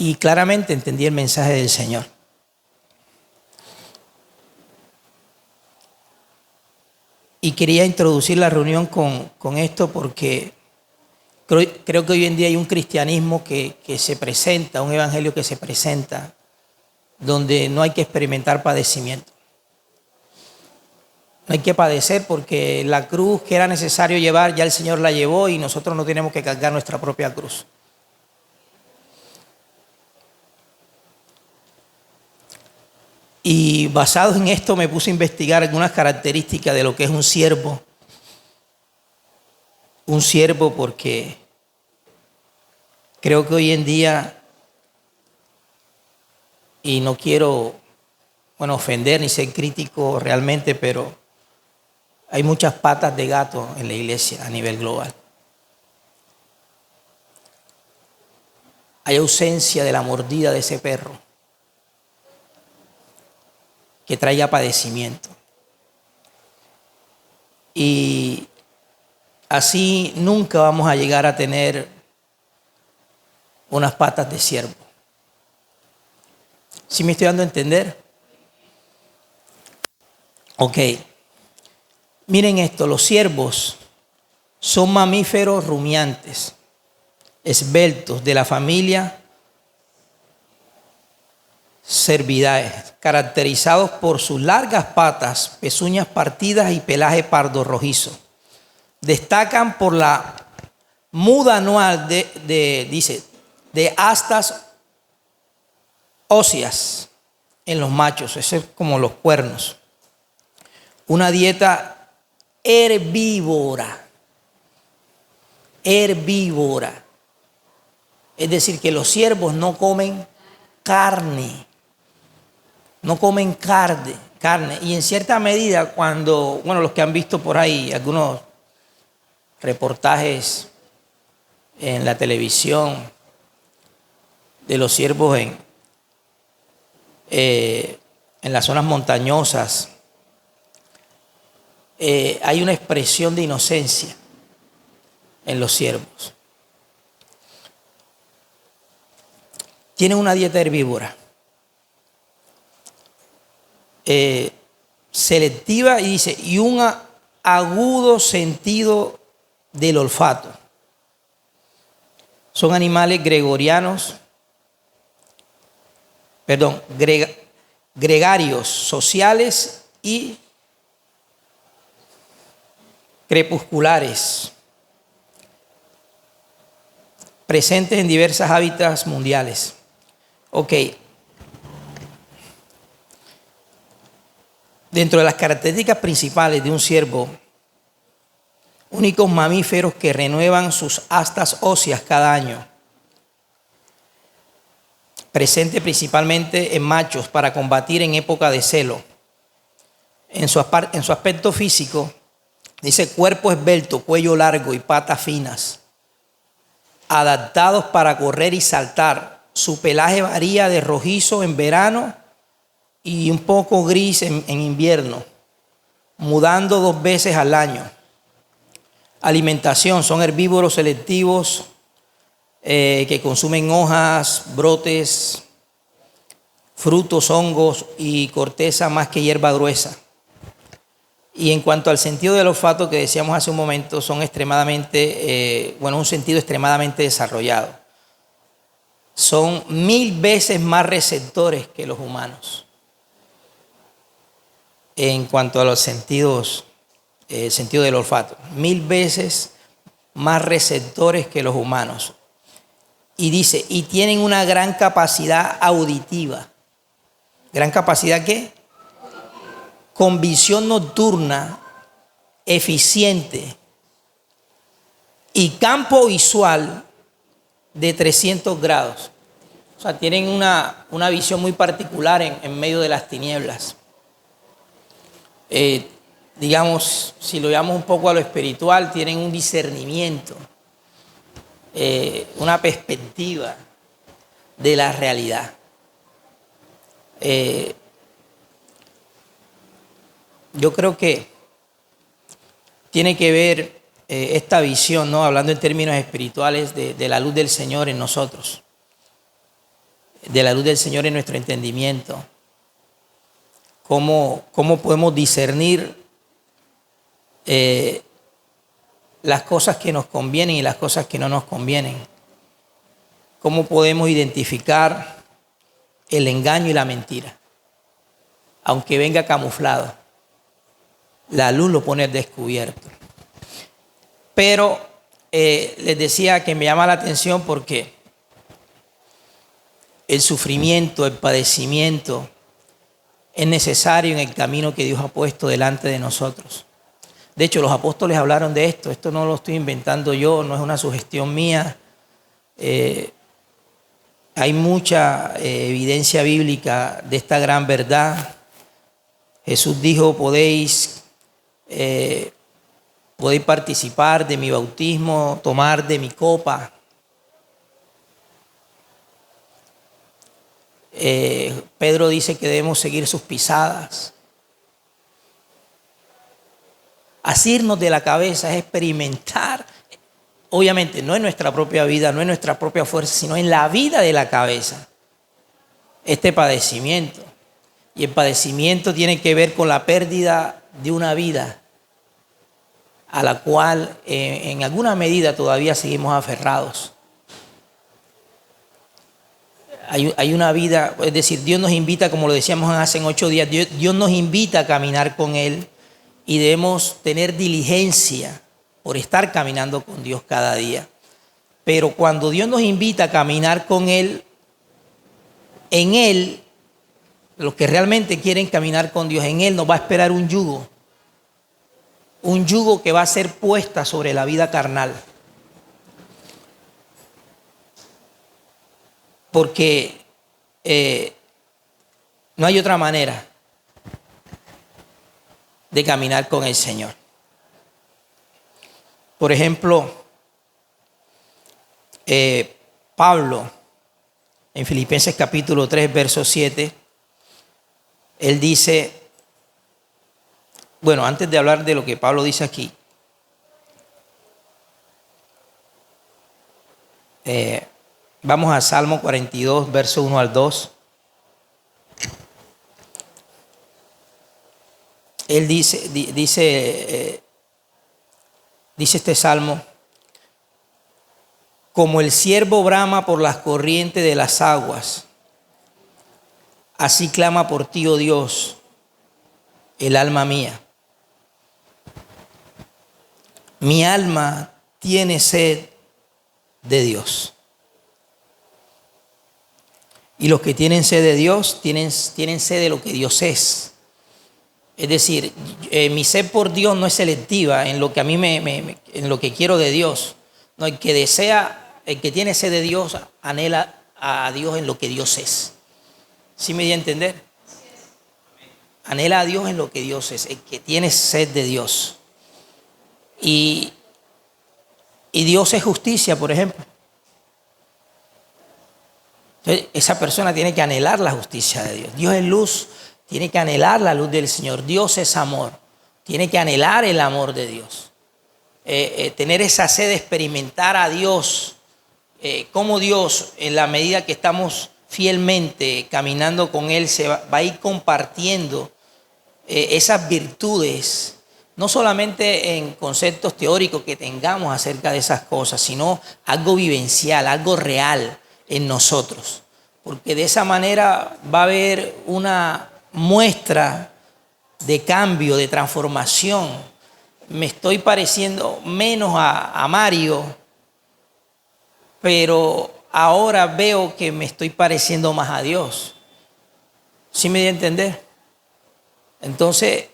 y claramente entendí el mensaje del Señor. Y quería introducir la reunión con esto porque creo que hoy en día hay un cristianismo que se presenta, un evangelio que se presenta, donde no hay que experimentar padecimiento. No hay que padecer porque la cruz que era necesario llevar, ya el Señor la llevó y nosotros no tenemos que cargar nuestra propia cruz. Y basado en esto me puse a investigar algunas características de lo que es un siervo. Un siervo porque creo que hoy en día, y no quiero, ofender ni ser crítico realmente, pero hay muchas patas de gato en la iglesia a nivel global. Hay ausencia de la mordida de ese perro que traiga padecimiento. Y así nunca vamos a llegar a tener unas patas de siervo. ¿Sí me estoy dando a entender? Ok. Miren esto, los ciervos son mamíferos rumiantes, esbeltos, de la familia Cervidae, caracterizados por sus largas patas, pezuñas partidas y pelaje pardo rojizo. Destacan por la muda anual de astas óseas en los machos, eso es como los cuernos. Una dieta herbívora. Es decir, que los ciervos no comen carne. No comen carne. Y en cierta medida, cuando, los que han visto por ahí algunos reportajes en la televisión de los ciervos en las zonas montañosas, hay una expresión de inocencia en los ciervos. Tienen una dieta herbívora, selectiva, y un agudo sentido del olfato. Son animales gregarios, sociales y crepusculares, presentes en diversas hábitats mundiales. Ok. Dentro de las características principales de un ciervo, únicos mamíferos que renuevan sus astas óseas cada año, presente principalmente en machos para combatir en época de celo. En su aspecto físico, dice cuerpo esbelto, cuello largo y patas finas, adaptados para correr y saltar. Su pelaje varía de rojizo en verano y un poco gris en invierno, mudando 2 veces al año. Alimentación, son herbívoros selectivos que consumen hojas, brotes, frutos, hongos y corteza más que hierba gruesa. Y en cuanto al sentido del olfato que decíamos hace un momento, son extremadamente, un sentido extremadamente desarrollado. Son 1000 veces más receptores que los humanos. En cuanto a los sentidos, el sentido del olfato, 1000 veces más receptores que los humanos. Y dice, y tienen una gran capacidad auditiva. ¿Gran capacidad qué? Con visión nocturna, eficiente y campo visual de 300 grados. O sea, tienen una visión muy particular en medio de las tinieblas. Digamos, si lo llevamos un poco a lo espiritual, tienen un discernimiento, una perspectiva de la realidad. Yo creo que tiene que ver esta visión, ¿no? Hablando en términos espirituales, de la luz del Señor en nosotros. de la luz del Señor en nuestro entendimiento. ¿Cómo podemos discernir las cosas que nos convienen y las cosas que no nos convienen? ¿Cómo podemos identificar el engaño y la mentira? Aunque venga camuflado, la luz lo pone al descubierto. Pero les decía que me llama la atención porque el sufrimiento, el padecimiento es necesario en el camino que Dios ha puesto delante de nosotros. De hecho, los apóstoles hablaron de esto. Esto no lo estoy inventando yo, no es una sugestión mía. Hay mucha evidencia bíblica de esta gran verdad. Jesús dijo, podéis participar de mi bautismo, tomar de mi copa. Pedro dice que debemos seguir sus pisadas. Asirnos de la cabeza es experimentar, obviamente no en nuestra propia vida, no en nuestra propia fuerza, sino en la vida de la cabeza, este padecimiento. Y el padecimiento tiene que ver con la pérdida de una vida a la cual en alguna medida todavía seguimos aferrados. Hay una vida, es decir, Dios nos invita, como lo decíamos hace 8 días, Dios nos invita a caminar con Él y debemos tener diligencia por estar caminando con Dios cada día. Pero cuando Dios nos invita a caminar con Él, en Él, los que realmente quieren caminar con Dios, en Él nos va a esperar un yugo que va a ser puesta sobre la vida carnal. Porque no hay otra manera de caminar con el Señor. Por ejemplo, Pablo, en Filipenses capítulo 3, verso 7, él dice, bueno, antes de hablar de lo que Pablo dice aquí, vamos a Salmo 42, verso 1 al 2. Él dice este salmo, como el ciervo brama por las corrientes de las aguas, así clama por ti, oh Dios, el alma mía. Mi alma tiene sed de Dios. Y los que tienen sed de Dios tienen sed de lo que Dios es. Es decir, mi sed por Dios no es selectiva en lo que a mí en lo que quiero de Dios. No, el que tiene sed de Dios anhela a Dios en lo que Dios es. ¿Sí me di a entender? Anhela a Dios en lo que Dios es. El que tiene sed de Dios. Y Dios es justicia, por ejemplo. Entonces, esa persona tiene que anhelar la justicia de Dios. Dios es luz, tiene que anhelar la luz del Señor. Dios es amor, tiene que anhelar el amor de Dios. Tener esa sed de experimentar a Dios, como Dios, en la medida que estamos fielmente caminando con Él, se va a ir compartiendo esas virtudes, no solamente en conceptos teóricos que tengamos acerca de esas cosas, sino algo vivencial, algo real en nosotros. Porque de esa manera va a haber una muestra de cambio, de transformación. Me estoy pareciendo menos a Mario, pero ahora veo que me estoy pareciendo más a Dios. ¿Sí me di a entender? Entonces,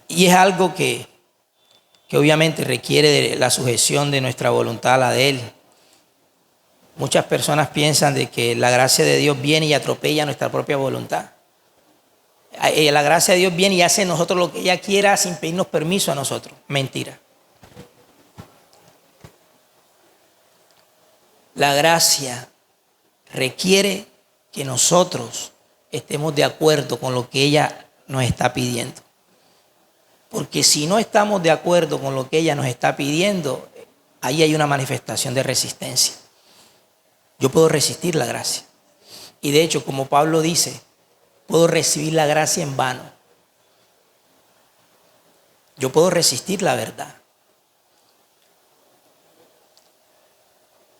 y es algo que obviamente requiere de la sujeción de nuestra voluntad a la de Él. Muchas personas piensan de que la gracia de Dios viene y atropella nuestra propia voluntad. La gracia de Dios viene y hace en nosotros lo que ella quiera sin pedirnos permiso a nosotros. Mentira. La gracia requiere que nosotros estemos de acuerdo con lo que ella nos está pidiendo. Porque si no estamos de acuerdo con lo que ella nos está pidiendo, ahí hay una manifestación de resistencia. Yo puedo resistir la gracia. Y de hecho, como Pablo dice, puedo recibir la gracia en vano. Yo puedo resistir la verdad.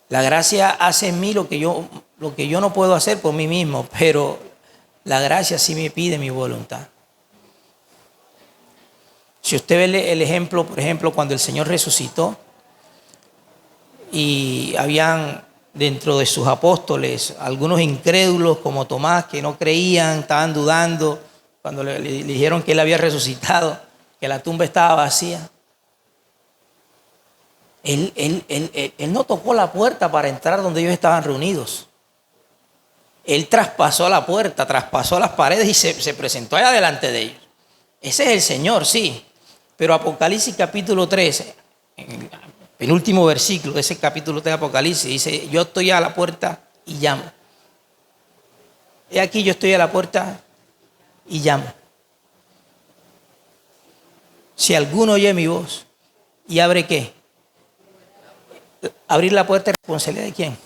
La gracia hace en mí lo que yo no puedo hacer por mí mismo, pero la gracia sí me pide mi voluntad. Si usted ve el ejemplo, por ejemplo, cuando el Señor resucitó y habían dentro de sus apóstoles algunos incrédulos como Tomás que no creían, estaban dudando cuando le dijeron que Él había resucitado, que la tumba estaba vacía. Él no tocó la puerta para entrar donde ellos estaban reunidos. Él traspasó la puerta, traspasó las paredes y se presentó allá delante de ellos. Ese es el Señor, sí. Pero Apocalipsis capítulo 13, en el penúltimo versículo de ese capítulo 3 de Apocalipsis, dice: yo estoy a la puerta y llamo. He aquí, yo estoy a la puerta y llamo. Si alguno oye mi voz y abre, ¿qué? Abrir la puerta es responsabilidad de quién?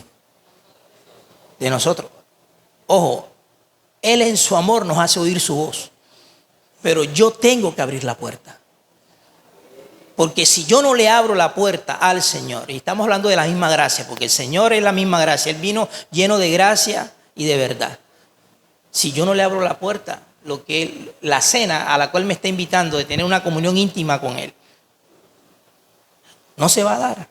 De nosotros. Ojo, Él en su amor nos hace oír su voz, pero yo tengo que abrir la puerta. Porque si yo no le abro la puerta al Señor, y estamos hablando de la misma gracia, porque el Señor es la misma gracia, Él vino lleno de gracia y de verdad. Si yo no le abro la puerta, la cena a la cual me está invitando, de tener una comunión íntima con Él, no se va a dar.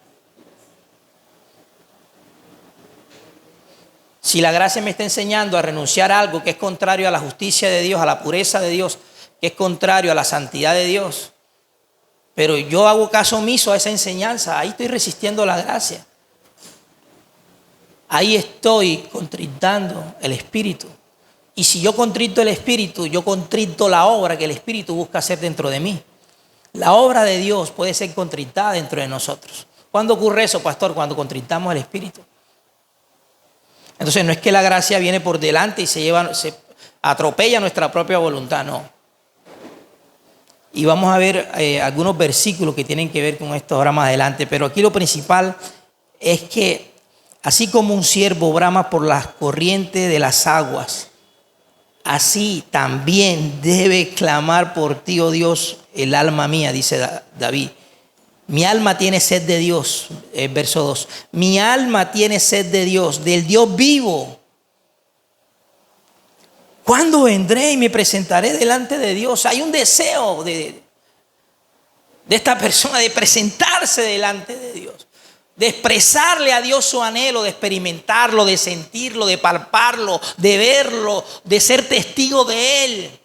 Si la gracia me está enseñando a renunciar a algo que es contrario a la justicia de Dios, a la pureza de Dios, que es contrario a la santidad de Dios, pero yo hago caso omiso a esa enseñanza, ahí estoy resistiendo la gracia. Ahí estoy contritando el Espíritu. Y si yo contrito el Espíritu, yo contrito la obra que el Espíritu busca hacer dentro de mí. La obra de Dios puede ser contritada dentro de nosotros. ¿Cuándo ocurre eso, pastor? Cuando contritamos el Espíritu. Entonces no es que la gracia viene por delante y se atropella nuestra propia voluntad, no. Y vamos a ver algunos versículos que tienen que ver con esto ahora más adelante. Pero aquí lo principal es que así como un ciervo brama por las corrientes de las aguas, así también debe clamar por ti, oh Dios, el alma mía, dice David. Mi alma tiene sed de Dios, verso 2. Mi alma tiene sed de Dios, del Dios vivo. ¿Cuándo vendré y me presentaré delante de Dios? Hay un deseo de esta persona de presentarse delante de Dios, de expresarle a Dios su anhelo, de experimentarlo, de sentirlo, de palparlo, de verlo, de ser testigo de Él,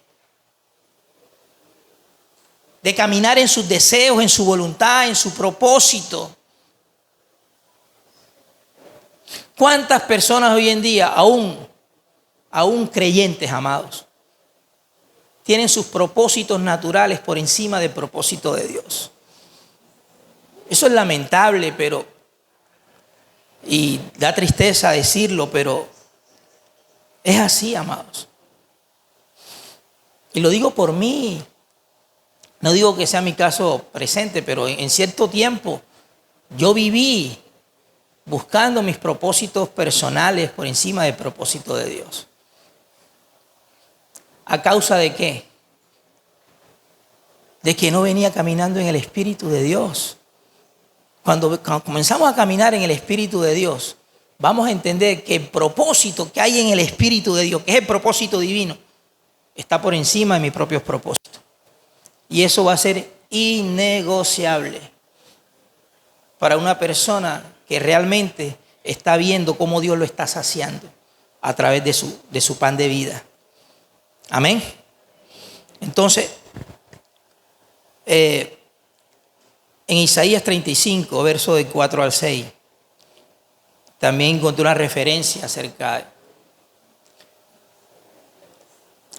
de caminar en sus deseos, en su voluntad, en su propósito. ¿Cuántas personas hoy en día, aún creyentes, amados, tienen sus propósitos naturales por encima del propósito de Dios? Eso es lamentable, y da tristeza decirlo, pero es así, amados. Y lo digo por mí. No digo que sea mi caso presente, pero en cierto tiempo yo viví buscando mis propósitos personales por encima del propósito de Dios. ¿A causa de qué? De que no venía caminando en el Espíritu de Dios. Cuando comenzamos a caminar en el Espíritu de Dios, vamos a entender que el propósito que hay en el Espíritu de Dios, que es el propósito divino, está por encima de mis propios propósitos. Y eso va a ser innegociable para una persona que realmente está viendo cómo Dios lo está saciando a través de su pan de vida. Amén. Entonces, en Isaías 35, verso del 4 al 6, también encontré una referencia acerca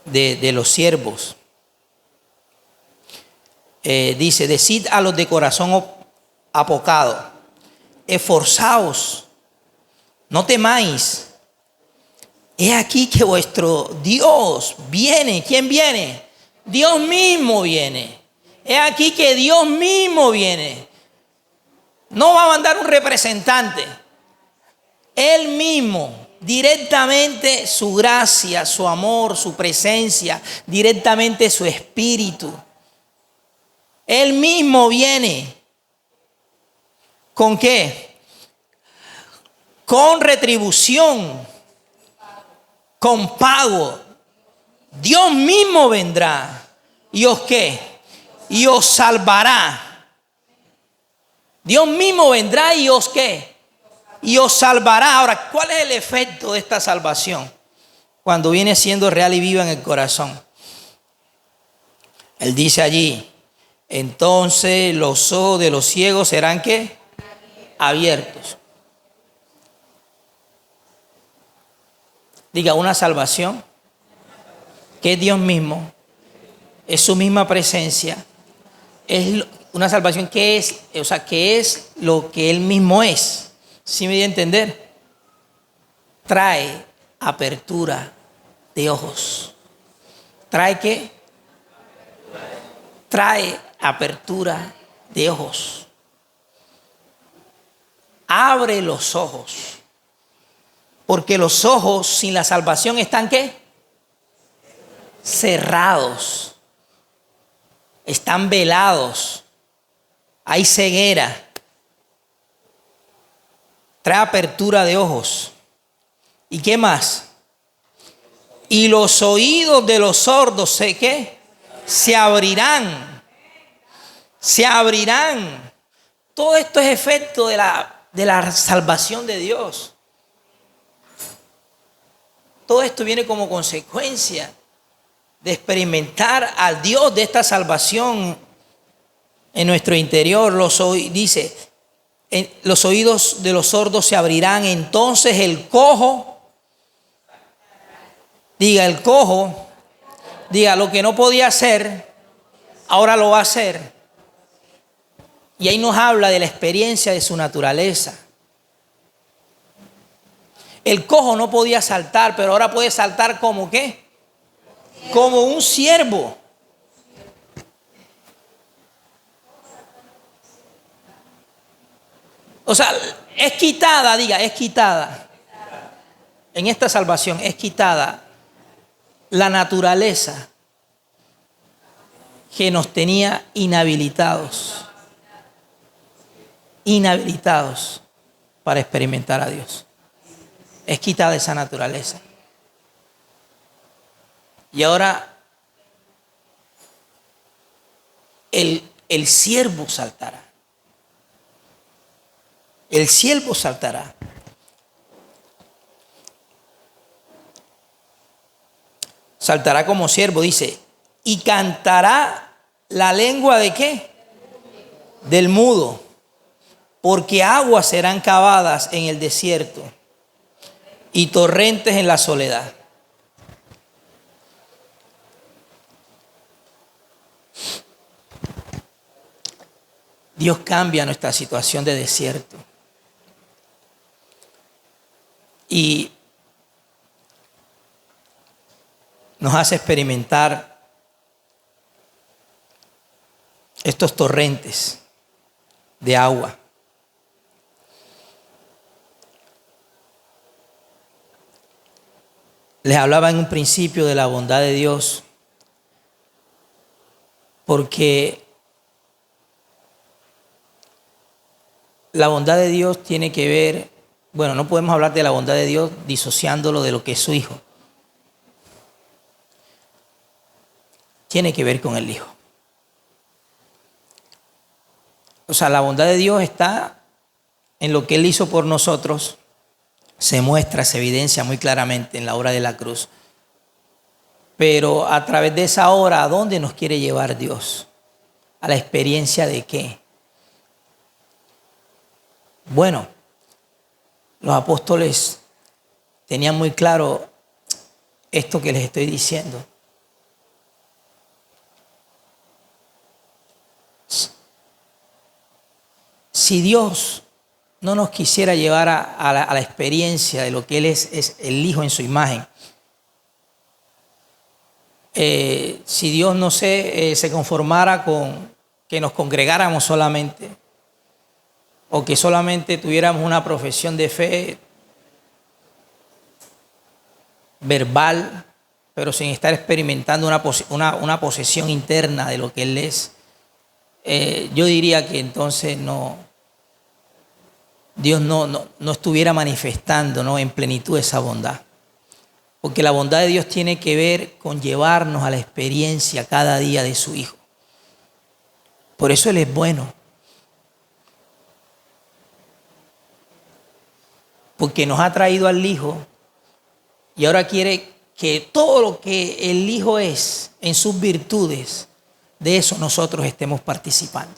de los siervos. Dice: decid a los de corazón apocado, esforzaos, no temáis. He aquí que vuestro Dios viene. ¿Quién viene? Dios mismo viene. He aquí que Dios mismo viene. No va a mandar un representante. Él mismo, directamente su gracia, su amor, su presencia, directamente su espíritu. Él mismo viene. ¿Con qué? Con retribución, con pago. Dios mismo vendrá. ¿Y os qué? Y os salvará. Dios mismo vendrá y os qué? Y os salvará. Ahora, ¿cuál es el efecto de esta salvación? Cuando viene siendo real y viva en el corazón. Él dice allí, entonces los ojos de los ciegos serán ¿qué? Abiertos. Diga, una salvación que es Dios mismo, es su misma presencia, es una salvación que es, o sea, que es lo que Él mismo es. ¿Sí me dio a entender? Trae apertura de ojos. ¿Trae qué? Trae apertura de ojos. Abre los ojos. Porque los ojos sin la salvación están ¿qué? Cerrados. Están velados. Hay ceguera. Trae apertura de ojos. ¿Y qué más? Y los oídos de los sordos, ¿sé qué? Se abrirán. Se abrirán. Todo esto es efecto de la salvación de Dios. Todo esto viene como consecuencia de experimentar al Dios de esta salvación en nuestro interior. Dice, los oídos de los sordos se abrirán, entonces el cojo, diga lo que no podía hacer, ahora lo va a hacer. Y ahí nos habla de la experiencia de su naturaleza. El cojo no podía saltar, pero ahora puede saltar como ¿qué? Como un siervo. O sea, es quitada, es quitada. En esta salvación es quitada la naturaleza que nos tenía inhabilitados para experimentar a Dios. Es quitada esa naturaleza. Y ahora el siervo saltará. El siervo saltará. Saltará como siervo, dice, y cantará la lengua de ¿qué? Del mudo, porque aguas serán cavadas en el desierto y torrentes en la soledad. Dios cambia nuestra situación de desierto y nos hace experimentar estos torrentes de agua. Les hablaba en un principio de la bondad de Dios, porque la bondad de Dios tiene que ver, bueno, no podemos hablar de la bondad de Dios disociándolo de lo que es su Hijo. Tiene que ver con el Hijo. O sea, la bondad de Dios está en lo que Él hizo por nosotros. Se muestra, se evidencia muy claramente en la obra de la cruz. Pero a través de esa obra, ¿a dónde nos quiere llevar Dios? ¿A la experiencia de qué? Bueno, los apóstoles tenían muy claro esto que les estoy diciendo. Si Dios no nos quisiera llevar a la experiencia de lo que Él es el Hijo en su imagen, si Dios no se conformara con que nos congregáramos solamente, o que solamente tuviéramos una profesión de fe verbal, pero sin estar experimentando una posesión interna de lo que Él es, yo diría que entonces Dios no estuviera manifestando, ¿no?, en plenitud esa bondad. Porque la bondad de Dios tiene que ver con llevarnos a la experiencia cada día de su Hijo. Por eso Él es bueno. Porque nos ha traído al Hijo y ahora quiere que todo lo que el Hijo es en sus virtudes, de eso nosotros estemos participando.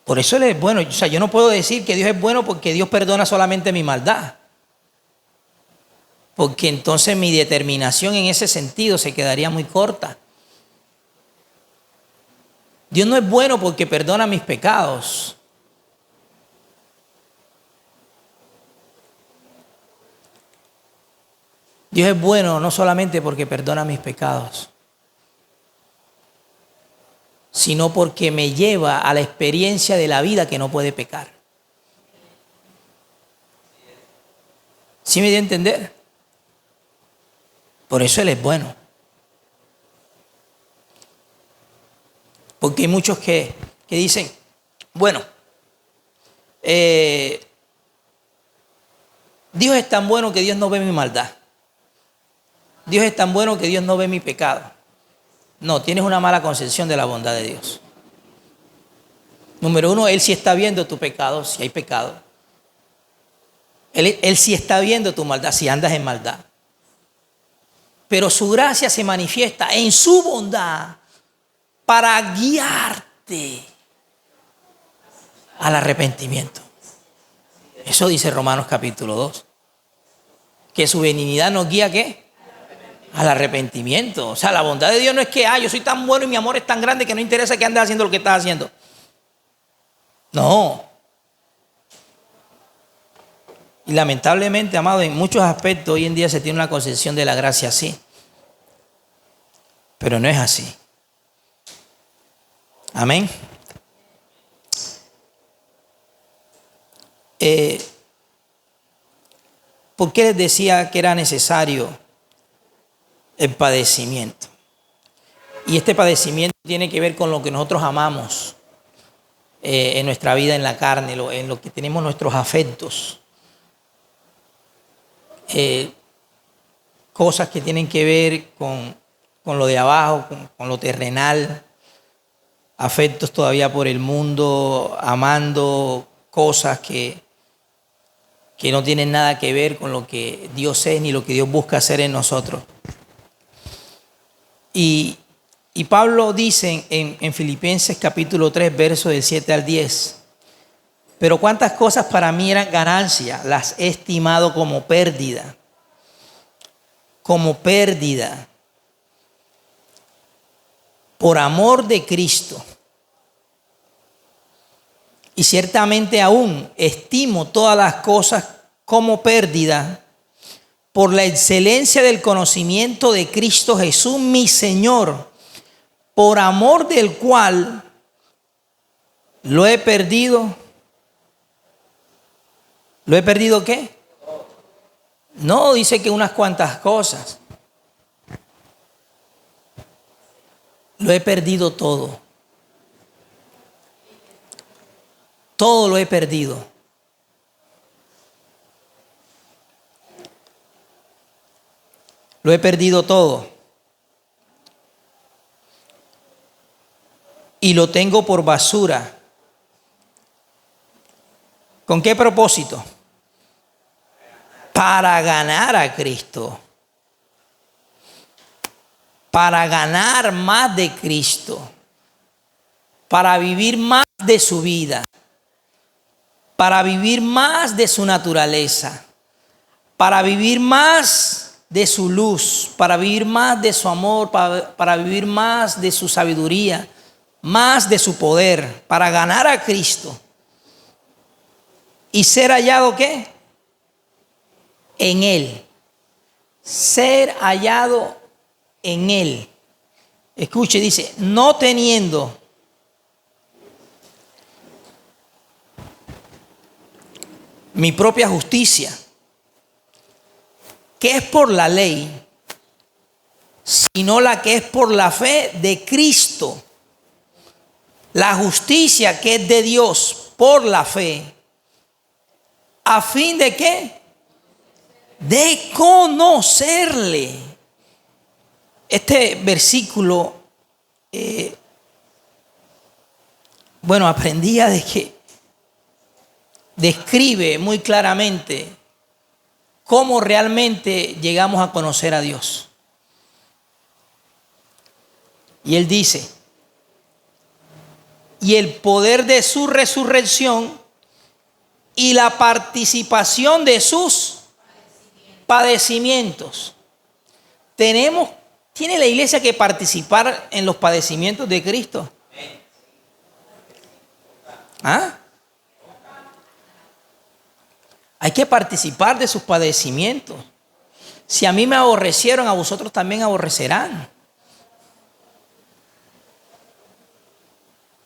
Por eso Él es bueno. O sea, yo no puedo decir que Dios es bueno porque Dios perdona solamente mi maldad. Porque entonces mi determinación en ese sentido se quedaría muy corta. Dios no es bueno porque perdona mis pecados. Dios es bueno no solamente porque perdona mis pecados, sino porque me lleva a la experiencia de la vida que no puede pecar. ¿Sí me dio a entender? Por eso Él es bueno. Porque hay muchos que dicen, bueno, Dios es tan bueno que Dios no ve mi maldad. Dios es tan bueno que Dios no ve mi pecado. No, tienes una mala concepción de la bondad de Dios. Número uno, Él sí está viendo tu pecado, si hay pecado. Él sí está viendo tu maldad, si andas en maldad. Pero su gracia se manifiesta en su bondad para guiarte al arrepentimiento. Eso dice Romanos capítulo 2. Que su benignidad nos guía, ¿qué? Al arrepentimiento. O sea, la bondad de Dios no es que, yo soy tan bueno y mi amor es tan grande que no interesa que andes haciendo lo que estás haciendo. No. Y lamentablemente, amado, en muchos aspectos hoy en día se tiene una concepción de la gracia así. Pero no es así. Amén. ¿Por qué les decía que era necesario el padecimiento? Y este padecimiento tiene que ver con lo que nosotros amamos en nuestra vida en la carne, en lo que tenemos nuestros afectos. Cosas que tienen que ver con lo de abajo, con lo terrenal, afectos todavía por el mundo, amando cosas que no tienen nada que ver con lo que Dios es ni lo que Dios busca hacer en nosotros. Y Pablo dice en Filipenses capítulo 3, versos del 7 al 10, pero cuántas cosas para mí eran ganancia, las he estimado como pérdida, por amor de Cristo. Y ciertamente aún estimo todas las cosas como pérdida por la excelencia del conocimiento de Cristo Jesús, mi Señor, por amor del cual lo he perdido. ¿Lo he perdido qué? No, dice que unas cuantas cosas. Lo he perdido todo. Todo lo he perdido. Lo he perdido todo. Y lo tengo por basura. ¿Con qué propósito? Para ganar a Cristo. Para ganar más de Cristo. Para vivir más de su vida. Para vivir más de su naturaleza. Para vivir más de su luz, para vivir más de su amor, para vivir más de su sabiduría, más de su poder, para ganar a Cristo y ser hallado ¿qué? En Él. Ser hallado en Él. Escuche, dice, no teniendo mi propia justicia que es por la ley, sino la que es por la fe de Cristo. La justicia que es de Dios por la fe. ¿A fin de qué? De conocerle. Este versículo, aprendía de que describe muy claramente cómo realmente llegamos a conocer a Dios. Y él dice, y el poder de su resurrección y la participación de sus padecimientos. ¿Tiene la iglesia que participar en los padecimientos de Cristo? ¿Ah? Hay que participar de sus padecimientos. Si a mí me aborrecieron, a vosotros también aborrecerán.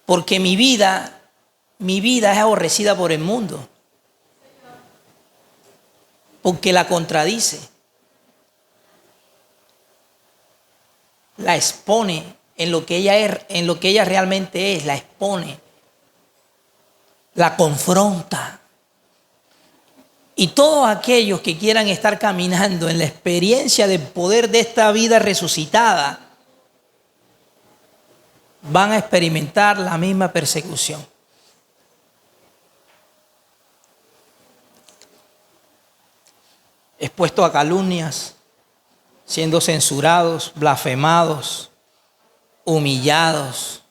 Porque mi vida es aborrecida por el mundo. Porque la contradice. La expone en lo que ella es, en lo que ella realmente es, la expone. La confronta. Y todos aquellos que quieran estar caminando en la experiencia del poder de esta vida resucitada van a experimentar la misma persecución. Expuestos a calumnias, siendo censurados, blasfemados, humillados.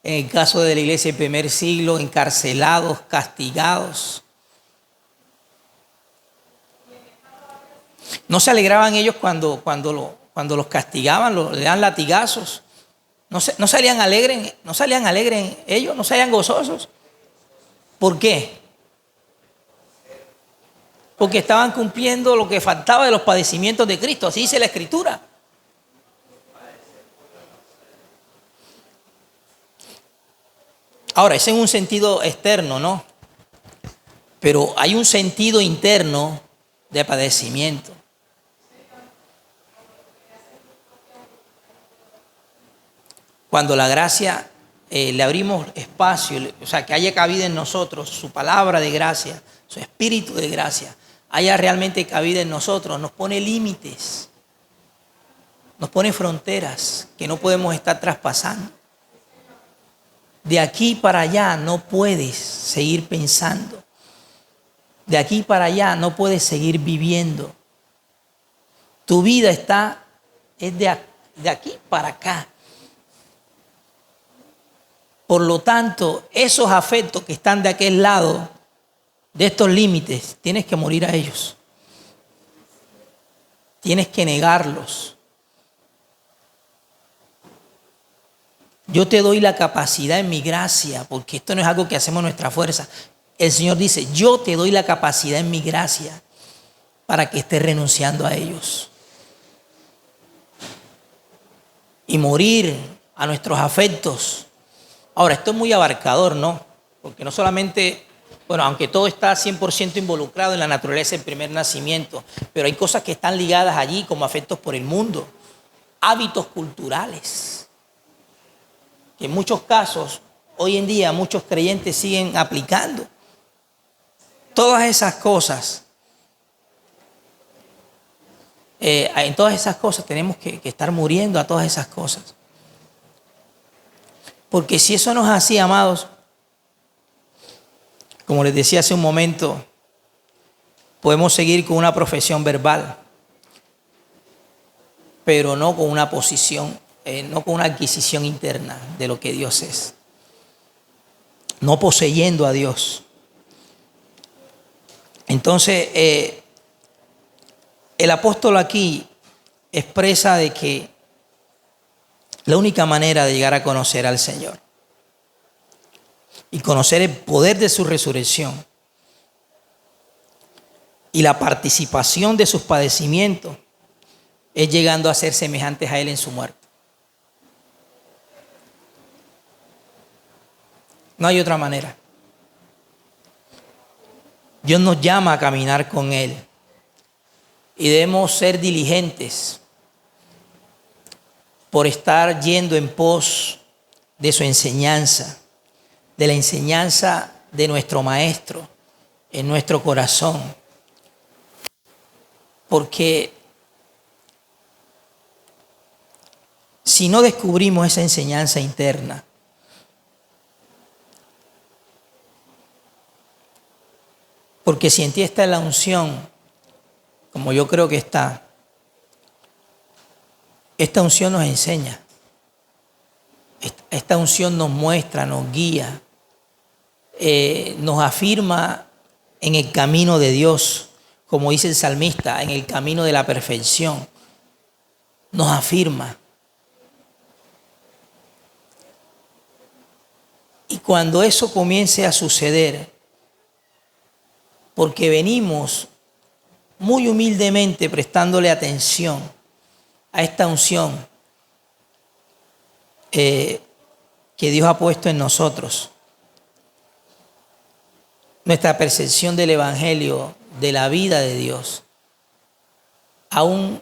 En el caso de la iglesia del primer siglo, encarcelados, castigados. ¿No se alegraban ellos cuando los castigaban, le dan latigazos? ¿No salían alegres ellos? ¿No salían gozosos? ¿Por qué? Porque estaban cumpliendo lo que faltaba de los padecimientos de Cristo. Así dice la Escritura. Ahora, es en un sentido externo, ¿no? Pero hay un sentido interno de padecimiento. Cuando la gracia le abrimos espacio, o sea, que haya cabida en nosotros su palabra de gracia, su espíritu de gracia, haya realmente cabida en nosotros, nos pone límites, nos pone fronteras que no podemos estar traspasando. De aquí para allá no puedes seguir pensando. De aquí para allá no puedes seguir viviendo. Tu vida es de aquí para acá. Por lo tanto, esos afectos que están de aquel lado, de estos límites, tienes que morir a ellos. Tienes que negarlos. Yo te doy la capacidad en mi gracia, porque esto no es algo que hacemos en nuestra fuerza. El Señor dice, yo te doy la capacidad en mi gracia para que estés renunciando a ellos. Y morir a nuestros afectos. Ahora, esto es muy abarcador, ¿no? Porque no solamente, aunque todo está 100% involucrado en la naturaleza del primer nacimiento, pero hay cosas que están ligadas allí como afectos por el mundo, hábitos culturales, que en muchos casos, hoy en día, muchos creyentes siguen aplicando. Todas esas cosas, en todas esas cosas tenemos que estar muriendo a todas esas cosas. Porque si eso no es así, amados, como les decía hace un momento, podemos seguir con una profesión verbal, pero no con una posición, no con una adquisición interna de lo que Dios es. No poseyendo a Dios. Entonces, el apóstol aquí expresa de que la única manera de llegar a conocer al Señor y conocer el poder de su resurrección y la participación de sus padecimientos es llegando a ser semejantes a Él en su muerte. No hay otra manera. Dios nos llama a caminar con Él. y debemos ser diligentes por estar yendo en pos de su enseñanza, de la enseñanza de nuestro Maestro en nuestro corazón. Porque si no descubrimos esa enseñanza interna, porque si en ti está la unción, como yo creo que está, esta unción nos enseña, esta unción nos muestra, nos guía, nos afirma en el camino de Dios, como dice el salmista, en el camino de la perfección, nos afirma. Y cuando eso comience a suceder, porque venimos muy humildemente prestándole atención a esta unción que Dios ha puesto en nosotros, nuestra percepción del Evangelio, de la vida de Dios, aún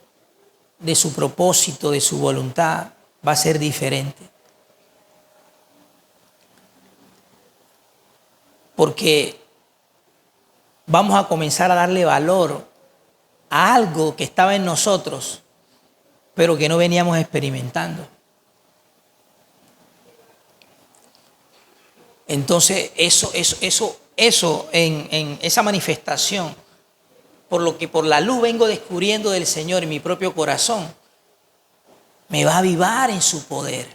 de su propósito, de su voluntad, va a ser diferente. Porque vamos a comenzar a darle valor a algo que estaba en nosotros, pero que no veníamos experimentando. Entonces, eso en esa manifestación, por lo que por la luz vengo descubriendo del Señor en mi propio corazón, me va a avivar en su poder,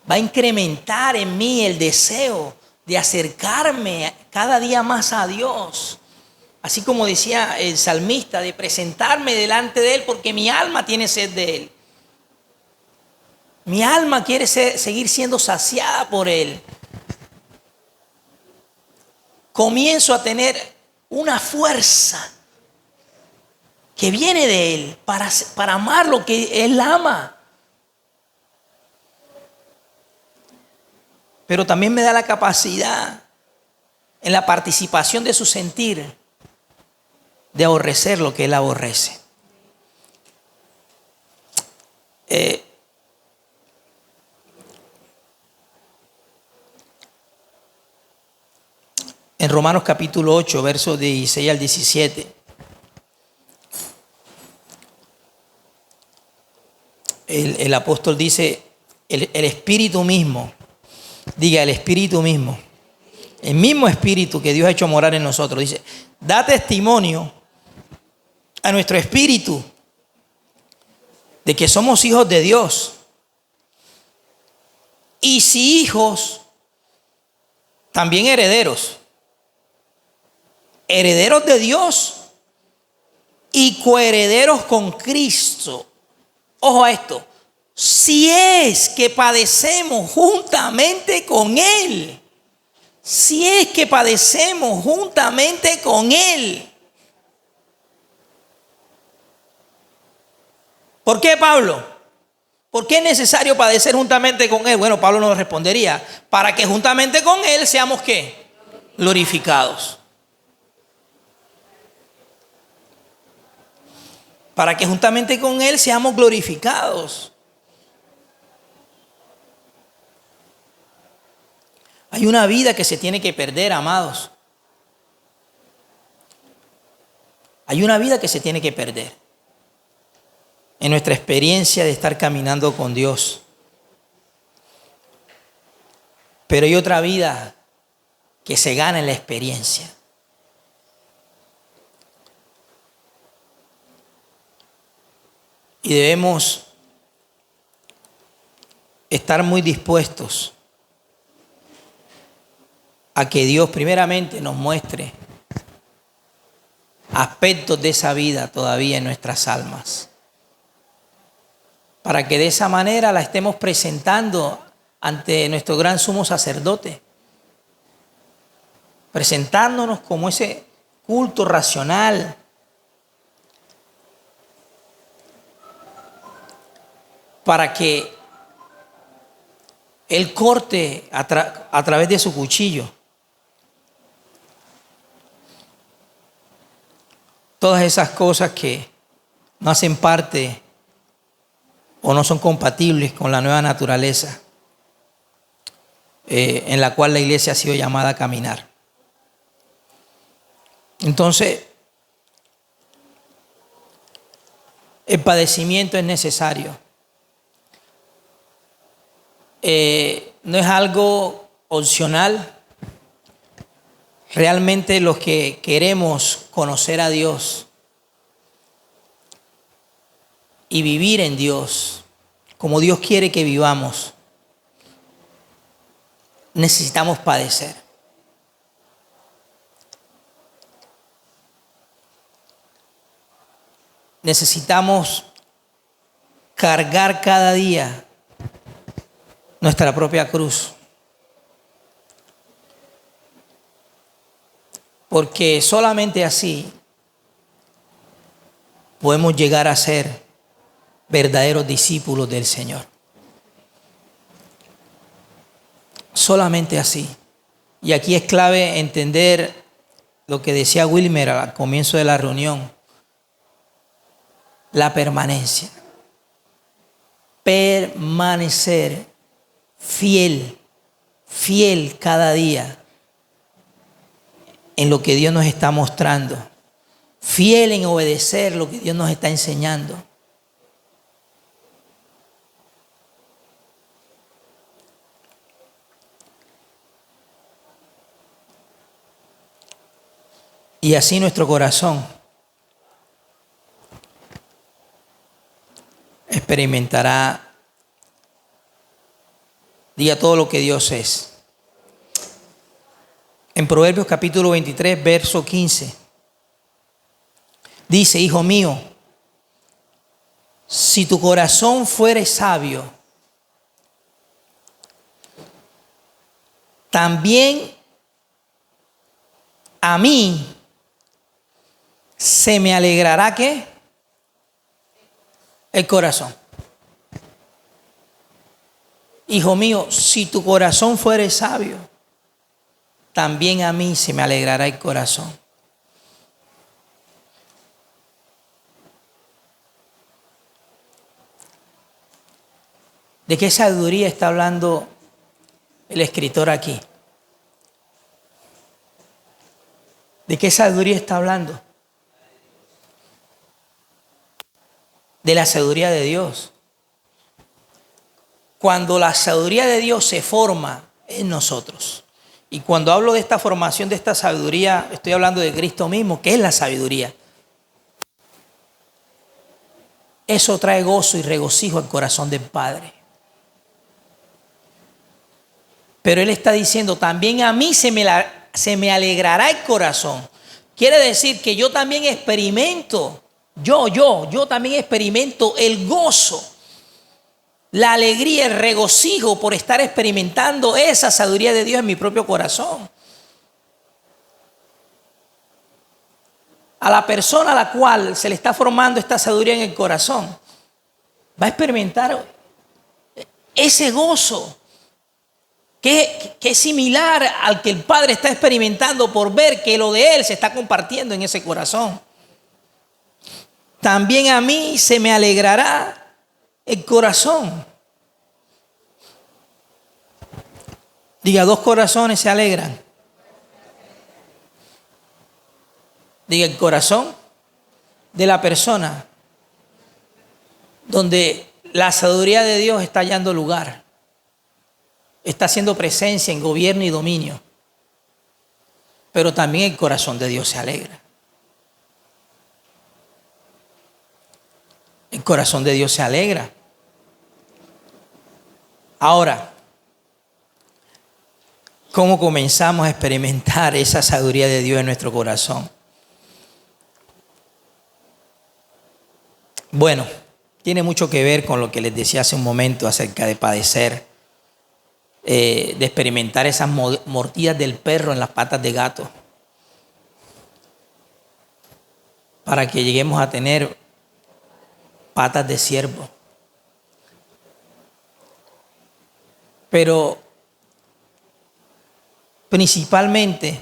va a incrementar en mí el deseo de acercarme cada día más a Dios. Así como decía el salmista, de presentarme delante de Él porque mi alma tiene sed de Él. Mi alma quiere seguir siendo saciada por Él. Comienzo a tener una fuerza que viene de Él para amar lo que Él ama. Pero también me da la capacidad en la participación de su sentir de aborrecer lo que Él aborrece. En Romanos capítulo 8, versos 16 al 17, el apóstol dice, el Espíritu mismo, diga el Espíritu mismo, el mismo Espíritu que Dios ha hecho morar en nosotros, dice, da testimonio a nuestro espíritu de que somos hijos de Dios. Y si hijos, también herederos. Herederos de Dios y coherederos con Cristo. Ojo a esto. Si es que padecemos juntamente con Él. Si es que padecemos juntamente con Él. ¿Por qué, Pablo? ¿Por qué es necesario padecer juntamente con Él? Bueno, Pablo nos respondería, para que juntamente con Él seamos ¿qué? Glorificados. Para que juntamente con Él seamos glorificados. Hay una vida que se tiene que perder, amados. Hay una vida que se tiene que perder en nuestra experiencia de estar caminando con Dios. Pero hay otra vida que se gana en la experiencia. Y debemos estar muy dispuestos a que Dios primeramente nos muestre aspectos de esa vida todavía en nuestras almas, para que de esa manera la estemos presentando ante nuestro gran sumo sacerdote, presentándonos como ese culto racional, para que Él corte a través de su cuchillo todas esas cosas que no hacen parte o no son compatibles con la nueva naturaleza en la cual la iglesia ha sido llamada a caminar. Entonces, el padecimiento es necesario. No es algo opcional. Realmente los que queremos conocer a Dios y vivir en Dios como Dios quiere que vivamos, necesitamos padecer. Necesitamos cargar cada día nuestra propia cruz. Porque solamente así podemos llegar a ser verdaderos discípulos del Señor. Solamente así. Y aquí es clave entender lo que decía Wilmer al comienzo de la reunión. La permanencia. Permanecer fiel cada día en lo que Dios nos está mostrando. Fiel en obedecer lo que Dios nos está enseñando. Y así nuestro corazón experimentará, diga, todo lo que Dios es. En Proverbios capítulo 23, verso 15, dice: hijo mío, si tu corazón fuere sabio, también a mí se me alegrará, ¿qué? El corazón. Hijo mío, si tu corazón fuere sabio, también a mí se me alegrará el corazón. ¿De qué sabiduría está hablando el escritor aquí? ¿De qué sabiduría está hablando? De la sabiduría de Dios. Cuando la sabiduría de Dios se forma en nosotros. Y cuando hablo de esta formación, de esta sabiduría, estoy hablando de Cristo mismo, que es la sabiduría. Eso trae gozo y regocijo al corazón del Padre. Pero Él está diciendo, también a mí se me alegrará el corazón. Quiere decir que yo también experimento, yo también experimento el gozo, la alegría, el regocijo por estar experimentando esa sabiduría de Dios en mi propio corazón. A la persona a la cual se le está formando esta sabiduría en el corazón, va a experimentar ese gozo que es similar al que el Padre está experimentando por ver que lo de Él se está compartiendo en ese corazón. También a mí se me alegrará el corazón. Diga, dos corazones se alegran. Diga, el corazón de la persona donde la sabiduría de Dios está hallando lugar, está haciendo presencia en gobierno y dominio. Pero también el corazón de Dios se alegra. El corazón de Dios se alegra. Ahora, ¿cómo comenzamos a experimentar esa sabiduría de Dios en nuestro corazón? Bueno, tiene mucho que ver con lo que les decía hace un momento acerca de padecer, de experimentar esas mordidas del perro en las patas de gato, para que lleguemos a tener patas de ciervo. Pero principalmente,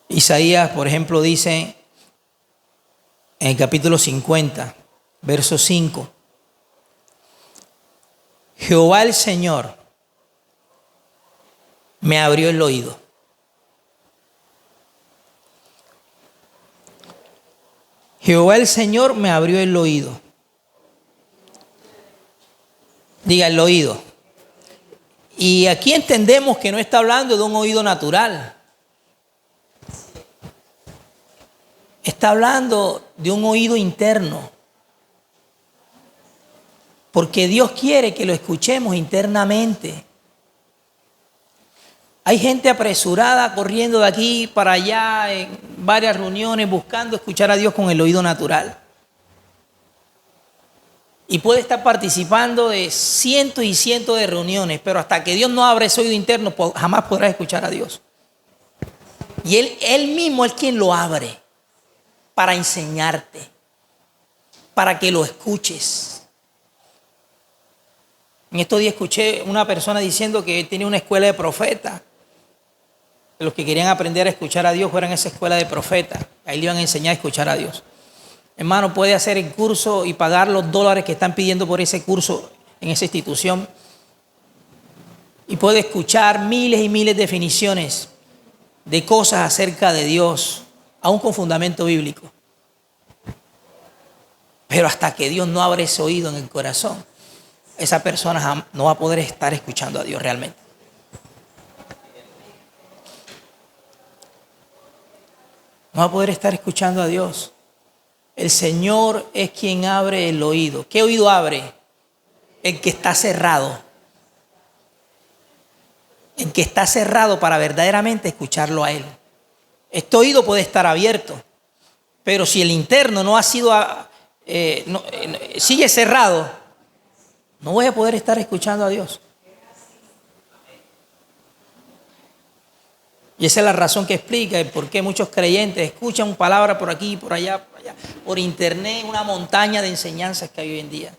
Isaías, por ejemplo, dice en el capítulo 50, verso 5. Jehová el Señor me abrió el oído. Jehová el Señor me abrió el oído. Diga el oído. Y aquí entendemos que no está hablando de un oído natural. Está hablando de un oído interno. Porque Dios quiere que lo escuchemos internamente. Hay gente apresurada corriendo de aquí para allá en varias reuniones buscando escuchar a Dios con el oído natural. Y puede estar participando de cientos y cientos de reuniones, pero hasta que Dios no abra ese oído interno jamás podrás escuchar a Dios. Y Él mismo es quien lo abre para enseñarte, para que lo escuches. En estos días escuché una persona diciendo que tenía una escuela de profetas. Los que querían aprender a escuchar a Dios fueran a esa escuela de profetas. Ahí le iban a enseñar a escuchar a Dios. Hermano, puede hacer el curso y pagar los dólares que están pidiendo por ese curso en esa institución. Y puede escuchar miles y miles de definiciones de cosas acerca de Dios, aún con fundamento bíblico. Pero hasta que Dios no abra ese oído en el corazón, esa persona no va a poder estar escuchando a Dios realmente. No va a poder estar escuchando a Dios. El Señor es quien abre el oído. ¿Qué oído abre? El que está cerrado. El que está cerrado para verdaderamente escucharlo a Él. Este oído puede estar abierto, pero si el interno no ha sido, sigue cerrado, no voy a poder estar escuchando a Dios. Y esa es la razón que explica el por qué muchos creyentes escuchan palabras por aquí, por allá, por internet, una montaña de enseñanzas que hay hoy en día,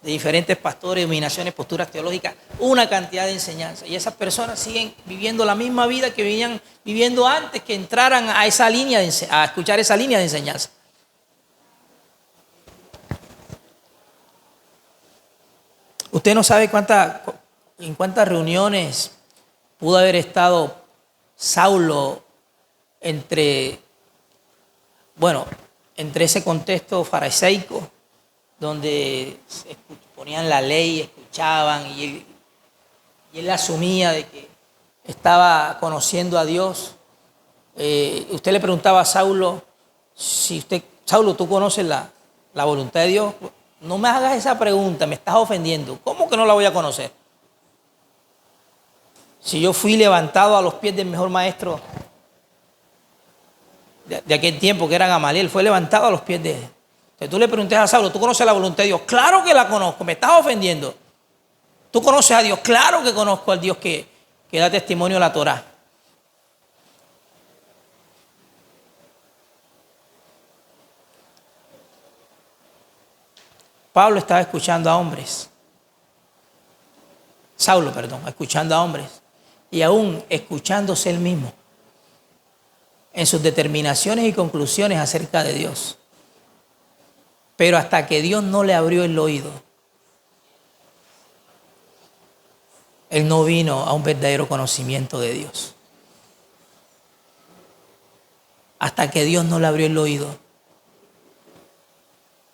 de diferentes pastores, denominaciones, posturas teológicas, una cantidad de enseñanzas. Y esas personas siguen viviendo la misma vida que venían viviendo antes que entraran a esa línea, a escuchar esa línea de enseñanza. Usted no sabe en cuántas reuniones pudo haber estado Saulo entre ese contexto fariseico donde ponían la ley, escuchaban y él asumía de que estaba conociendo a Dios. Usted le preguntaba a Saulo, Saulo, ¿tú conoces la voluntad de Dios? No me hagas esa pregunta, me estás ofendiendo. ¿Cómo que no la voy a conocer? Si yo fui levantado a los pies del mejor maestro de aquel tiempo, que era Gamaliel, fue levantado a los pies de él. Entonces tú le preguntas a Saulo, ¿tú conoces la voluntad de Dios? Claro que la conozco, me estás ofendiendo. ¿Tú conoces a Dios? Claro que conozco al Dios que da testimonio a la Torá. Pablo estaba escuchando a hombres. Saulo, escuchando a hombres. Y aún escuchándose él mismo en sus determinaciones y conclusiones acerca de Dios. Pero hasta que Dios no le abrió el oído, él no vino a un verdadero conocimiento de Dios. Hasta que Dios no le abrió el oído.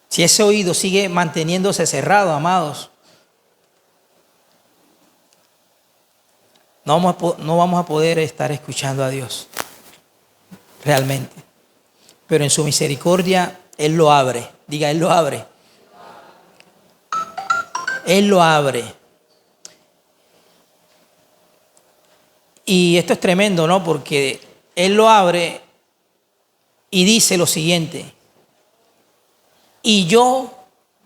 Si ese oído sigue manteniéndose cerrado, amados, no vamos a poder estar escuchando a Dios realmente. Pero en su misericordia Él lo abre. Diga, Él lo abre. Él lo abre. Y esto es tremendo, ¿no? Porque Él lo abre y dice lo siguiente. Y yo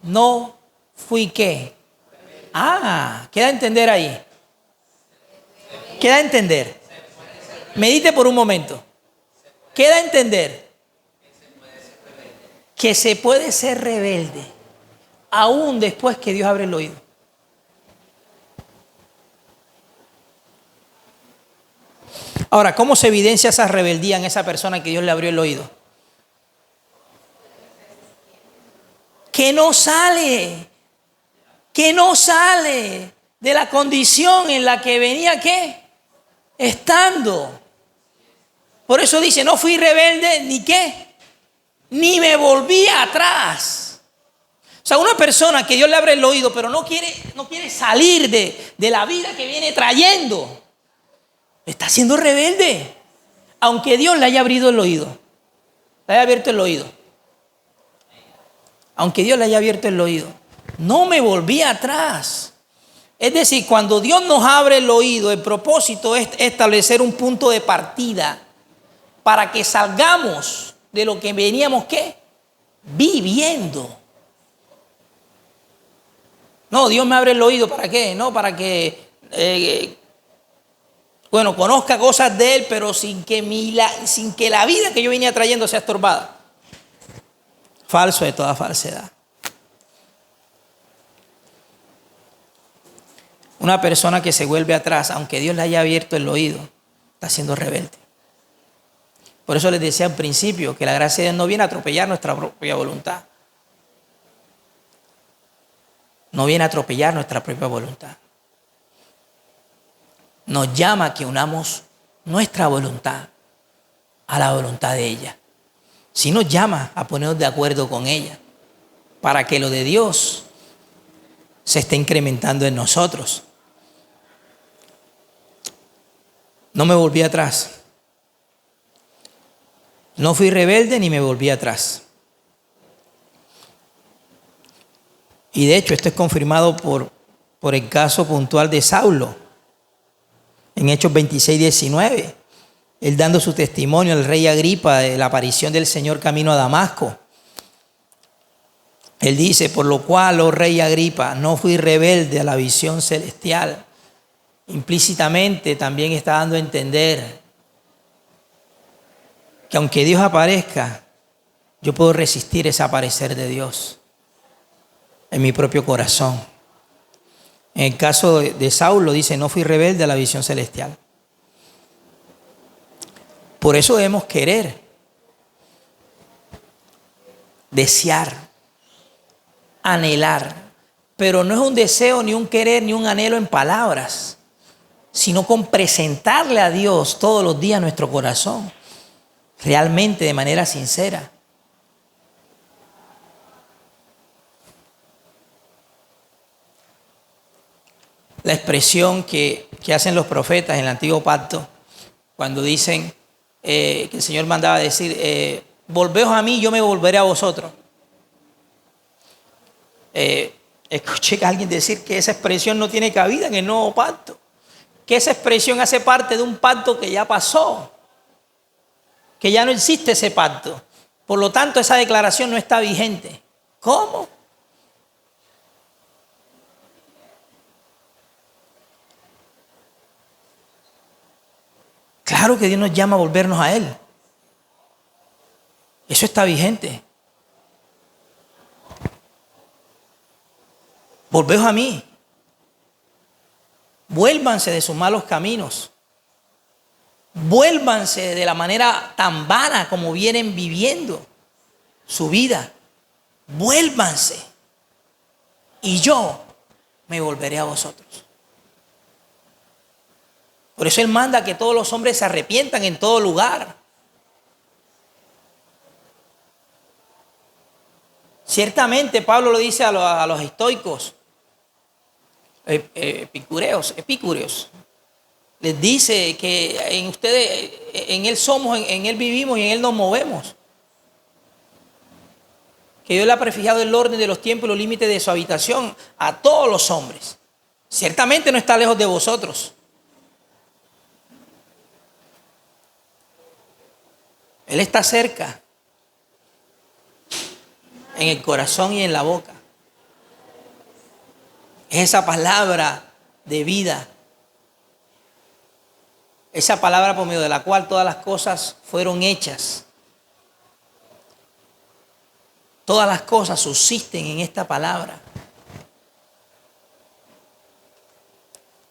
no fui ¿qué? Queda a entender ahí. Queda a entender. Medite por un momento. Queda a entender que se puede ser rebelde aún después que Dios abre el oído. Ahora, ¿cómo se evidencia esa rebeldía en esa persona que Dios le abrió el oído? que no sale de la condición en la que venía, ¿qué? Estando. Por eso dice, no fui rebelde, ni qué, ni me volví atrás. O sea, una persona que Dios le abre el oído, pero no quiere salir de la vida que viene trayendo, está siendo rebelde. Aunque Dios le haya abierto el oído. Aunque Dios le haya abierto el oído. No me volví atrás. Es decir, cuando Dios nos abre el oído, el propósito es establecer un punto de partida para que salgamos de lo que veníamos, ¿qué? Viviendo. No, Dios me abre el oído, ¿para qué? No, para que, conozca cosas de Él, pero sin que la vida que yo venía trayendo sea estorbada. Falso de toda falsedad. Una persona que se vuelve atrás, aunque Dios le haya abierto el oído, está siendo rebelde. Por eso les decía al principio que la gracia de Dios no viene a atropellar nuestra propia voluntad. No viene a atropellar nuestra propia voluntad. Nos llama a que unamos nuestra voluntad a la voluntad de ella. Sí nos llama a ponernos de acuerdo con ella para que lo de Dios se esté incrementando en nosotros. No me volví atrás. No fui rebelde ni me volví atrás. Y de hecho esto es confirmado por el caso puntual de Saulo. En Hechos 26, 19. Él dando su testimonio al rey Agripa de la aparición del Señor camino a Damasco. Él dice, por lo cual, oh rey Agripa, no fui rebelde a la visión celestial. Implícitamente también está dando a entender que aunque Dios aparezca, yo puedo resistir ese aparecer de Dios en mi propio corazón. En el caso de Saulo dice, no fui rebelde a la visión celestial. Por eso debemos querer, desear, anhelar, pero no es un deseo, ni un querer, ni un anhelo en palabras, sino con presentarle a Dios todos los días nuestro corazón, realmente de manera sincera. La expresión que hacen los profetas en el Antiguo Pacto, cuando dicen que el Señor mandaba decir, volveos a mí, yo me volveré a vosotros. Escuché a alguien decir que esa expresión no tiene cabida en el Nuevo Pacto, que esa expresión hace parte de un pacto que ya pasó, que ya no existe ese pacto. Por lo tanto, esa declaración no está vigente. ¿Cómo? Claro que Dios nos llama a volvernos a Él. Eso está vigente. Volveos a mí. Vuélvanse de sus malos caminos. Vuélvanse de la manera tan vana como vienen viviendo su vida. Vuélvanse. Y yo me volveré a vosotros. Por eso Él manda que todos los hombres se arrepientan en todo lugar. Ciertamente Pablo lo dice a los estoicos, epicúreos. Les dice que en ustedes, en Él somos, en Él vivimos y en Él nos movemos. Que Dios le ha prefijado el orden de los tiempos y los límites de su habitación a todos los hombres. Ciertamente no está lejos de vosotros. Él está cerca, en el corazón y en la boca. Es esa palabra de vida. Esa palabra por medio de la cual todas las cosas fueron hechas. Todas las cosas subsisten en esta palabra.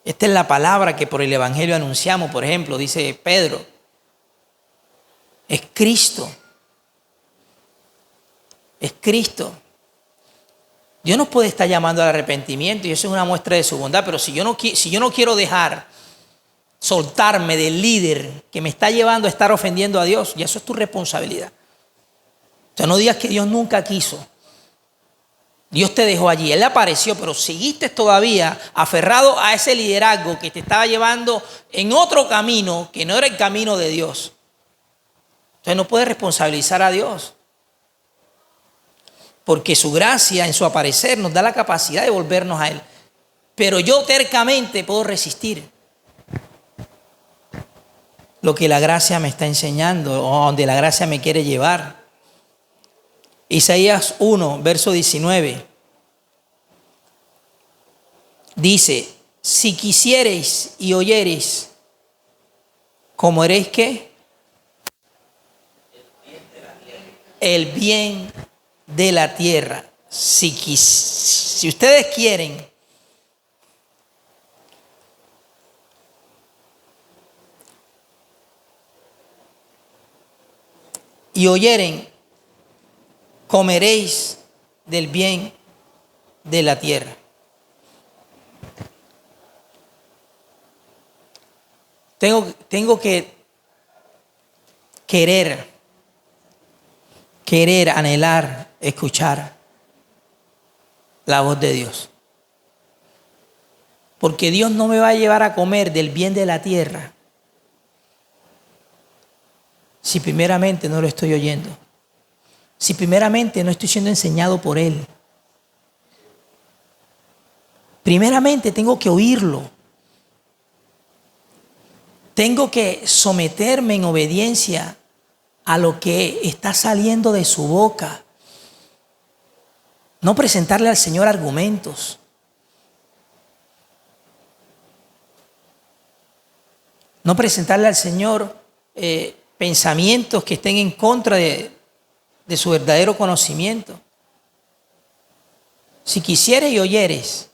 Esta es la palabra que por el Evangelio anunciamos, por ejemplo, dice Pedro. Es Cristo. Es Cristo. Dios nos puede estar llamando al arrepentimiento y eso es una muestra de su bondad, pero si yo no quiero dejar soltarme del líder que me está llevando a estar ofendiendo a Dios, y eso es tu responsabilidad. O sea, no digas que Dios nunca quiso. Dios te dejó allí, Él apareció, pero seguiste todavía aferrado a ese liderazgo que te estaba llevando en otro camino que no era el camino de Dios. Entonces no puedes responsabilizar a Dios. Porque su gracia en su aparecer nos da la capacidad de volvernos a Él. Pero yo tercamente puedo resistir lo que la gracia me está enseñando o donde la gracia me quiere llevar. Isaías 1, verso 19. Dice, si quisiereis y oyereis, ¿comeréis qué? El bien de la tierra. Si ustedes quieren y oyeren, comeréis del bien de la tierra. Tengo que querer, anhelar, escuchar la voz de Dios. Porque Dios no me va a llevar a comer del bien de la tierra si primeramente no lo estoy oyendo. Si primeramente no estoy siendo enseñado por Él. Primeramente tengo que oírlo. Tengo que someterme en obediencia a lo que está saliendo de su boca. No presentarle al Señor argumentos. No presentarle al Señor pensamientos que estén en contra de su verdadero conocimiento. Si quisieres y oyeres,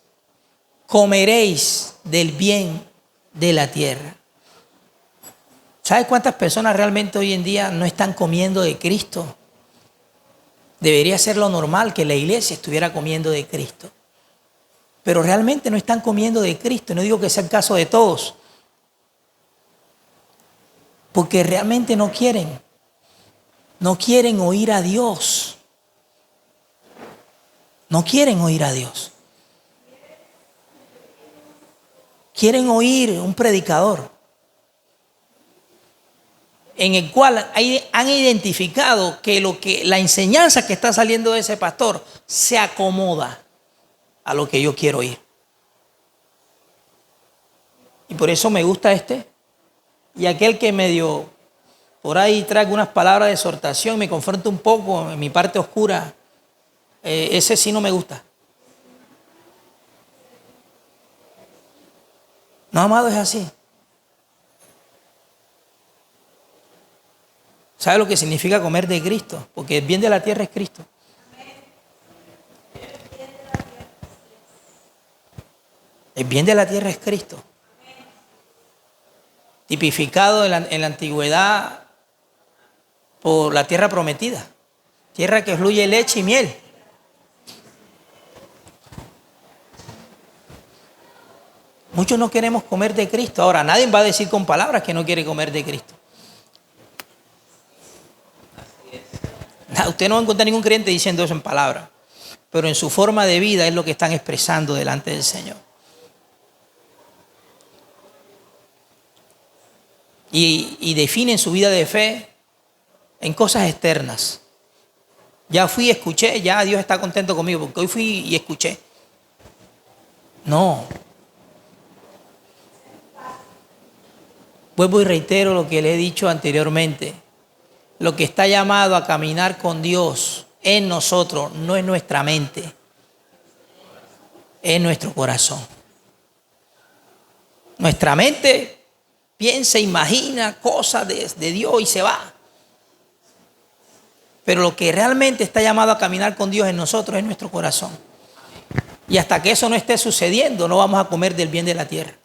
comeréis del bien de la tierra. ¿Sabes cuántas personas realmente hoy en día no están comiendo de Cristo? Debería ser lo normal que la iglesia estuviera comiendo de Cristo. Pero realmente no están comiendo de Cristo. No digo que sea el caso de todos. Porque realmente no quieren. No quieren oír a Dios. No quieren oír a Dios. Quieren oír un predicador en el cual han identificado que la enseñanza que está saliendo de ese pastor se acomoda a lo que yo quiero oír. Y por eso me gusta este. Y aquel que medio por ahí trae unas palabras de exhortación, me confronta un poco en mi parte oscura, ese sí no me gusta. No, amado, es así. ¿Sabe lo que significa comer de Cristo? Porque el bien de la tierra es Cristo. El bien de la tierra es Cristo. Tipificado en la antigüedad por la tierra prometida. Tierra que fluye leche y miel. Muchos no queremos comer de Cristo. Ahora, nadie va a decir con palabras que no quiere comer de Cristo. Usted no va a encontrar ningún creyente diciendo eso en palabras, pero en su forma de vida es lo que están expresando delante del Señor. Y definen su vida de fe en cosas externas. Ya fui y escuché, ya Dios está contento conmigo porque hoy fui y escuché. No. Vuelvo y reitero lo que le he dicho anteriormente. Lo que está llamado a caminar con Dios en nosotros no es nuestra mente, es nuestro corazón. Nuestra mente piensa, imagina cosas de Dios y se va. Pero lo que realmente está llamado a caminar con Dios en nosotros es nuestro corazón. Y hasta que eso no esté sucediendo, no vamos a comer del bien de la tierra.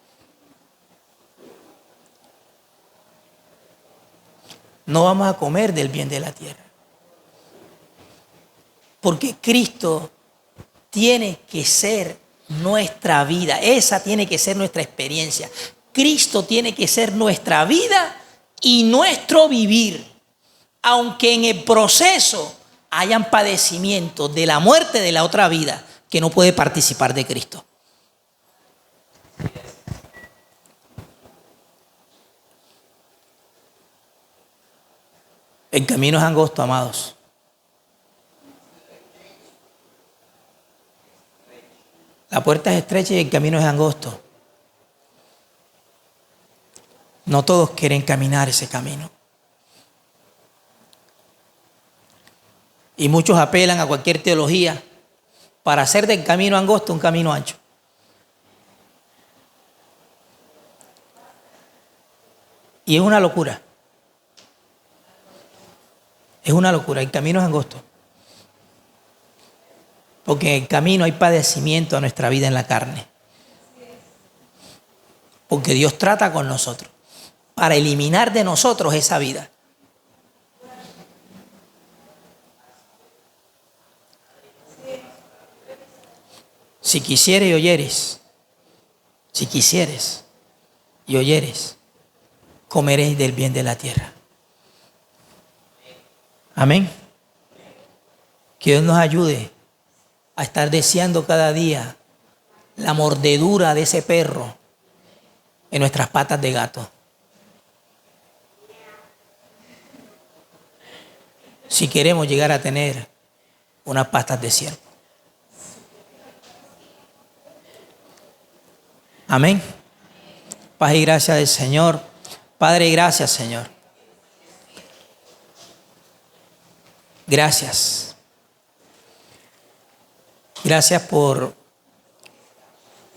No vamos a comer del bien de la tierra. Porque Cristo tiene que ser nuestra vida. Esa tiene que ser nuestra experiencia. Cristo tiene que ser nuestra vida y nuestro vivir. Aunque en el proceso hayan padecimientos de la muerte de la otra vida que no puede participar de Cristo. El camino es angosto, amados. La puerta es estrecha y el camino es angosto. No todos quieren caminar ese camino. Y muchos apelan a cualquier teología para hacer del camino angosto un camino ancho. Y es una locura. Es una locura. El camino es angosto. Porque en el camino hay padecimiento a nuestra vida en la carne. Porque Dios trata con nosotros para eliminar de nosotros esa vida. Si quisieres y oyeres, si quisieres y oyeres, comeréis del bien de la tierra. Amén. Que Dios nos ayude a estar deseando cada día la mordedura de ese perro en nuestras patas de gato. Si queremos llegar a tener unas patas de ciervo. Amén. Paz y gracia del Señor. Padre, gracias, Señor. Gracias. Gracias por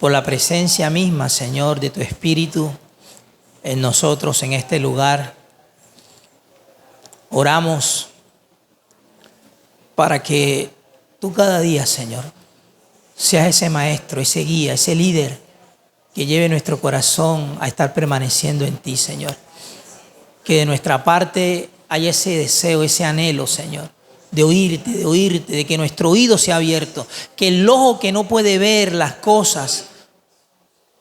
la presencia misma, Señor, de tu Espíritu en nosotros, en este lugar. Oramos para que tú cada día, Señor, seas ese maestro, ese guía, ese líder que lleve nuestro corazón a estar permaneciendo en ti, Señor. Que de nuestra parte haya ese deseo, ese anhelo, Señor, de oírte, de que nuestro oído sea abierto, que el ojo que no puede ver las cosas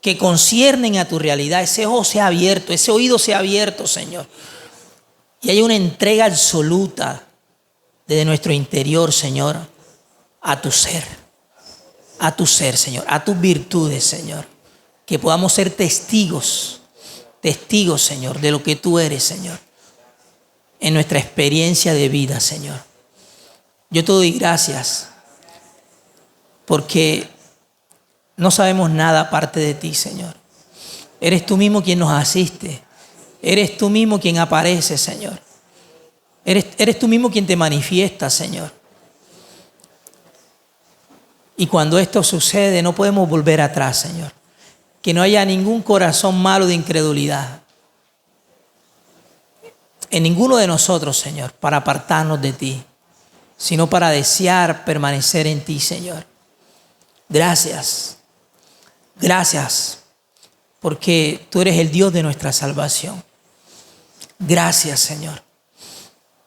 que conciernen a tu realidad, ese ojo sea abierto, ese oído sea abierto, Señor. Y haya una entrega absoluta desde nuestro interior, Señor, a tu ser, Señor, a tus virtudes, Señor. Que podamos ser testigos, Señor, de lo que tú eres, Señor, en nuestra experiencia de vida, Señor. Yo te doy gracias porque no sabemos nada aparte de ti, Señor. Eres tú mismo quien nos asiste. Eres tú mismo quien aparece, Señor. Eres tú mismo quien te manifiesta, Señor. Y cuando esto sucede, no podemos volver atrás, Señor. Que no haya ningún corazón malo de incredulidad en ninguno de nosotros, Señor, para apartarnos de ti, sino para desear permanecer en ti, Señor. Gracias. Gracias, porque tú eres el Dios de nuestra salvación. Gracias, Señor,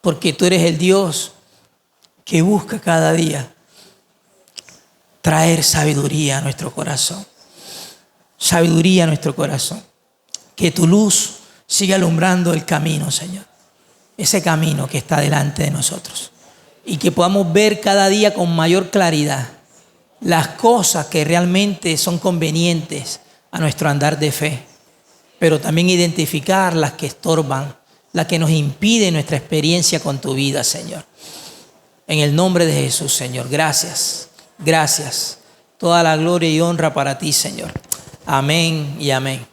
porque tú eres el Dios que busca cada día traer sabiduría a nuestro corazón. Sabiduría a nuestro corazón. Que tu luz siga alumbrando el camino, Señor. Ese camino que está delante de nosotros. Y que podamos ver cada día con mayor claridad las cosas que realmente son convenientes a nuestro andar de fe. Pero también identificar las que estorban, las que nos impiden nuestra experiencia con tu vida, Señor. En el nombre de Jesús, Señor. Gracias. Gracias. Toda la gloria y honra para ti, Señor. Amén y amén.